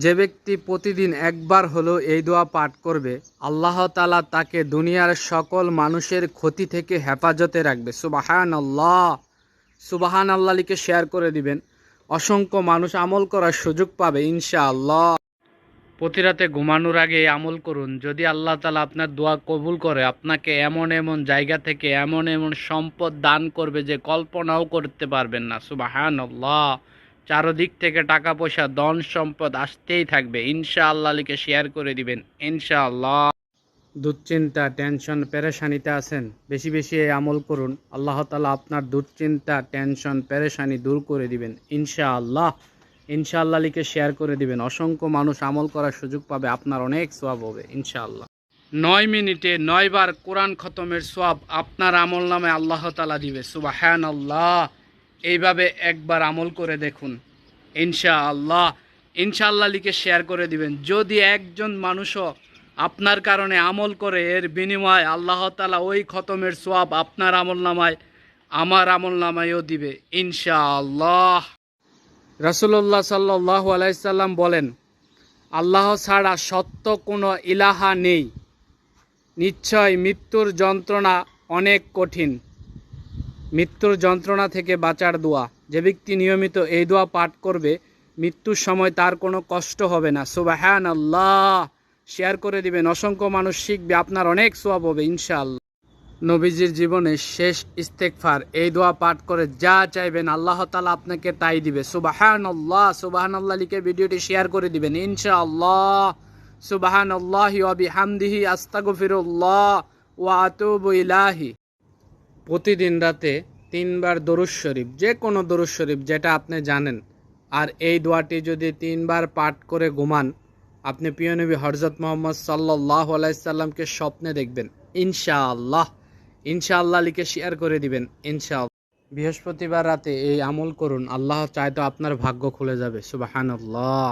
যে ব্যক্তি প্রতিদিন একবার হলেও এই দোয়া পাঠ করবে, আল্লাহ তাআলা তাকে দুনিয়ার সকল মানুষের ক্ষতি থেকে হেফাজতে রাখবে। সুবহানাল্লাহ, সুবহানাল্লাহ লিখে শেয়ার করে দিবেন। অসংখ্য মানুষ আমল করার সুযোগ পাবে ইনশাআল্লাহ। প্রতি রাতে ঘুমানোর আগে এই আমল করুন। যদি আল্লাহ তাআলা আপনার দোয়া কবুল করে, আপনাকে এমন এমন জায়গা থেকে এমন এমন সম্পদ দান করবে যে কল্পনাও করতে পারবেন না। সুবহানাল্লাহ। চারদিক থেকে টাকা পয়সা ধন সম্পদ আসতেই থাকবে ইনশাআল্লাহ লিখে শেয়ার করে দিবেন ইনশাআল্লাহ। দুশ্চিন্তা, টেনশন, পেরেশানিতে আছেন, বেশি বেশি এই আমল করুন। আল্লাহ তাআলা আপনার দুশ্চিন্তা, টেনশন, পেরেশানি দূর করে দিবেন ইনশাআল্লাহ। ইনশাআল্লাহ লিখে শেয়ার করে দিবেন। অসংখ্য মানুষ আমল করার সুযোগ পাবে, আপনার অনেক সওয়াব হবে ইনশাআল্লাহ। 9 মিনিটে 9 বার কোরআন খতমের সওয়াব আপনার আমল নামে আল্লাহ তাআলা দিবে। সুবহানাল্লাহ। এইভাবে একবার আমল করে দেখুন ইনশাআল্লাহ। ইনশাআল্লাহ লিখে শেয়ার করে দিবেন। যদি একজন মানুষও আপনার কারণে আমল করে, এর বিনিময়ে আল্লাহ তাআলা ওই খতমের সওয়াব আপনার আমল নামায়, আমার আমল নামায়ও দিবে ইনশাআল্লাহ। রাসূলুল্লাহ সাল্লাল্লাহু আলাইহি সাল্লাম বলেন, আল্লাহ ছাড়া সত্য কোনো ইলাহা নেই। নিশ্চয় মৃত্যুর যন্ত্রণা অনেক কঠিন। মৃত্যুর যন্ত্রণা থেকে বাঁচার দোয়া। যে ব্যক্তি নিয়মিত এই দোয়া পাঠ করবে, মৃত্যুর সময় তার কোনো কষ্ট হবে না। সুবহানাল্লাহ। শেয়ার করে দিবেন। অসংখ্য মানুষ শিখবে, আপনার অনেক সওয়াব হবে ইনশাআল্লাহ। নবীজির জীবনে শেষ ইস্তেগফার, এই দোয়া পাঠ করে যা চাইবেন আল্লাহ তাআলা আপনাকে তাই দিবে। সুবহানাল্লাহ, সুবহানাল্লাহ লিখে ভিডিওটি শেয়ার করে দিবেন ইনশাআল্লাহ। সুবহানাল্লাহি ওয়া বিহামদিহি আস্তাগফিরুল্লাহ ওয়া আতুবু ইলাইহি। প্রতিদিন রাতে 3 বার দরুদ শরীফ, যে কোনো দরুদ শরীফ যেটা আপনি জানেন, আর এই দোয়াটি যদি 3 বার পাঠ করে ঘুমান, আপনি প্রিয় নবী হযরত মুহাম্মদ সাল্লাল্লাহু আলাইহি সাল্লামকে স্বপ্নে দেখবেন ইনশাআল্লাহ। ইনশাআল্লাহ লিখে শেয়ার করে দিবেন ইনশাআল্লাহ। বৃহস্পতিবার রাতে এই আমল করুন, আল্লাহ চাইতো আপনার ভাগ্য খুলে যাবে। সুবহানাল্লাহ।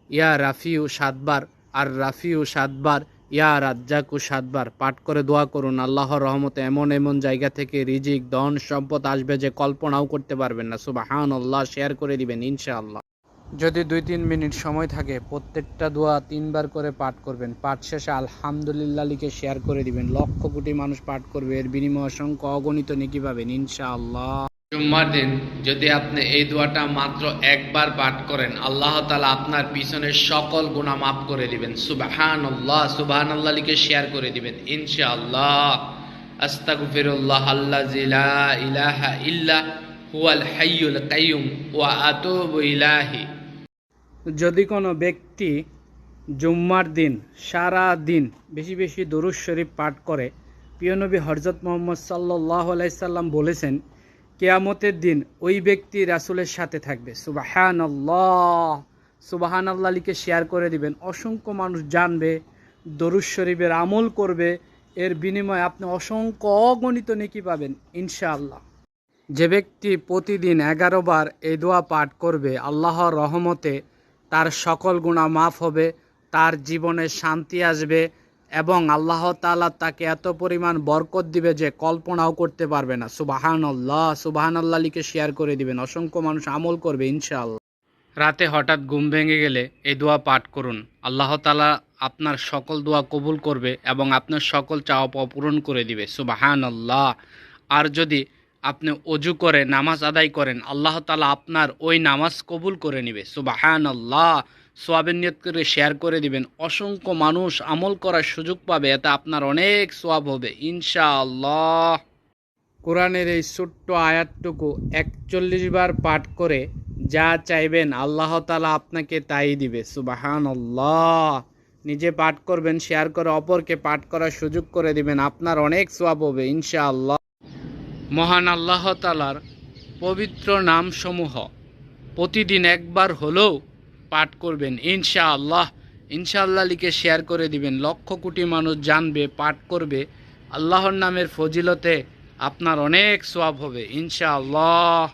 ইয়া রাফিউ 7 বার, আর রাফিউ 7 বার, ইয়া রাজ্জাকু 7 বার পাঠ করে দোয়া করুন। আল্লাহর রহমতে এমন এমন জায়গা থেকে রিজিক, ধন সম্পদ আসবে যে কল্পনাও করতে পারবেন না। সুবহানাল্লাহ। শেয়ার করে দিবেন ইনশাআল্লাহ। যদি 2-3 মিনিট সময় থাকে, প্রত্যেকটা দোয়া 3 বার করে পাঠ করবেন। পাঠ শেষে আলহামদুলিল্লাহ লিখে শেয়ার করে দিবেন। লক্ষ কোটি মানুষ পাঠ করবে, এর বিনিময়ে অসংখ্য অগণিত নেকি পাবেন ইনশাআল্লাহ। জুম্মার দিন যদি আপনি এই দোয়াটা মাত্র একবার পাঠ করেন, আল্লাহ তাআলা আপনার পিছনের সকল গুনাহ মাফ করে দিবেন। সুবহানাল্লাহ, সুবহানাল্লাহ লিখে শেয়ার করে দিবেন ইনশাআল্লাহ। আস্তাগফিরুল্লাহ আল্লাযী লা ইলাহা ইল্লা হুয়াল হাইয়ুল কাইয়ুম ওয়া আতুবু ইলাইহি। যদি কোনো ব্যক্তি জুম্মার দিন সারা দিন বেশি বেশি দরুদ শরীফ পাঠ করে, প্রিয় নবী হযরত মুহাম্মদ সাল্লাল্লাহু আলাইহি সাল্লাম বলেছেন, কিয়ামতের দিন ওই ব্যক্তি রাসূলের সাথে থাকবে। সুবহানাল্লাহ, সুবহানাল্লাহ লিখে শেয়ার করে দিবেন। অসংখ্য মানুষ জানবে, দরুদ শরীফের আমল করবে, এর বিনিময়ে আপনি অসংখ্য অগণিত নেকি পাবেন ইনশাআল্লাহ। যে ব্যক্তি প্রতিদিন 11 বার এই দোয়া পাঠ করবে, আল্লাহর রহমতে তার সকল গুনাহ মাফ হবে, তার জীবনে শান্তি আসবে এবং আল্লাহ তাআলা তাকে এত পরিমাণ বরকত দিবে যে কল্পনাও করতে পারবে না। সুবহানাল্লাহ, সুবহানাল্লাহ লিখে শেয়ার করে দিবেন। অসংখ্য মানুষ আমল করবে ইনশাআল্লাহ। রাতে হঠাৎ ঘুম ভেঙে গেলে এই দোয়া পাঠ করুন। আল্লাহ তাআলা আপনার সকল দোয়া কবুল করবে এবং আপনার সকল চাওয়া পাওয়া পূরণ করে দিবে। সুবহানাল্লাহ। আর যদি আপনি ওযু করে নামাজ আদায় করেন, আল্লাহ তাআলা আপনার ওই নামাজ কবুল করে নেবে। সুবহানাল্লাহ। সওয়াবের নিয়ত করে শেয়ার করে দিবেন। অসংখ্য মানুষ আমল করার সুযোগ পাবে, এতে আপনার অনেক সওয়াব হবে ইনশাআল্লাহ। কোরআনের এই ছোট্ট আয়াতটুকু 41 বার পাঠ করে যা চাইবেন আল্লাহ তাআলা আপনাকে তাই দিবে। সুবহানাল্লাহ। নিজে পাঠ করবেন, শেয়ার করে অপরকে পাঠ করার সুযোগ করে দিবেন, আপনার অনেক সওয়াব হবে ইনশাআল্লাহ। মহান আল্লাহ তাআলার পবিত্র নামসমূহ প্রতিদিন একবার হলেও পাঠ করবেন ইনশাআল্লাহ। ইনশাআল্লাহ লিখে শেয়ার করে দিবেন। লক্ষ কোটি মানুষ জানবে, পাঠ করবে, আল্লাহর নামের ফজিলতে আপনার অনেক সওয়াব হবে ইনশাআল্লাহ।